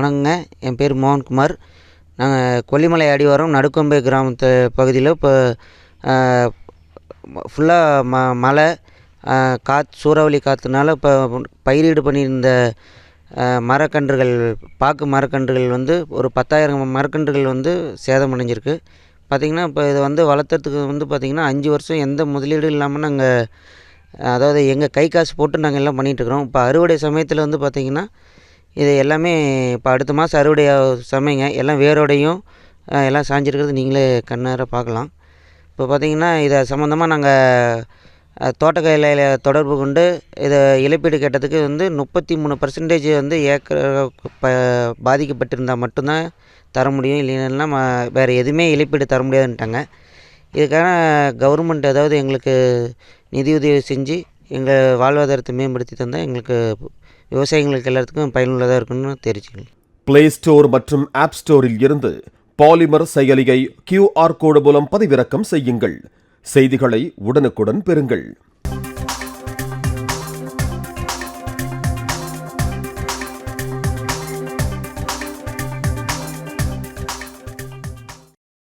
வணக்கங்க. என் பேர் மோகன்குமார். நாங்கள் கொல்லிமலை அடிவாரம் நடுக்கொம்பை கிராமத்து பகுதியில் இப்போ ஃபுல்லாக மழை சூறாவளி காற்றுனால இப்போ பயிரீடு பண்ணியிருந்த மரக்கன்றுகள், பாக்கு மரக்கன்றுகள் வந்து ஒரு 10,000 மரக்கன்றுகள் வந்து சேதமடைஞ்சிருக்கு. பார்த்திங்கன்னா இப்போ இதை வந்து வளர்த்துறதுக்கு வந்து பார்த்திங்கன்னா 5 வருஷம் எந்த முதலீடும் இல்லாமல் நாங்கள், அதாவது எங்கள் கை காசு போட்டு நாங்கள் எல்லாம் பண்ணிகிட்ருக்குறோம். இப்போ அறுவடை சமயத்தில் வந்து பார்த்திங்கன்னா இது எல்லாமே இப்போ அடுத்த மாதம் அறுவடை சமயங்க. எல்லாம் வேரோடையும் எல்லாம் சாஞ்சிருக்கிறது நீங்களே கண்ணார பார்க்கலாம். இப்போ பார்த்திங்கன்னா இதை சம்மந்தமாக நாங்கள் தோட்டக்கலையில் தொடர்பு கொண்டு இதை இழப்பீடு கேட்டதுக்கு வந்து 33% வந்து பாதிக்கப்பட்டிருந்தால் மட்டும்தான் தர முடியும், இல்லைன்னா வேறு எதுவுமே இழப்பீடு தர முடியாதுன்ட்டாங்க. இதுக்கான கவர்மெண்ட் அதாவது எங்களுக்கு நிதியுதவி செஞ்சு எங்கள் வாழ்வாதாரத்தை மேம்படுத்தி தந்தால் எங்களுக்கு விவசாயிகளுக்கு எல்லாத்துக்கும் பயனுள்ளதாக இருக்குன்னு தெரிஞ்சுக்கலாம். பிளே ஸ்டோர் மற்றும் ஆப் ஸ்டோரில் இருந்து பாலிமர் செயலியை QR கோடு மூலம் பதிவிறக்கம் செய்யுங்கள். செய்திகளை உடனுக்குடன் பெறுங்கள்.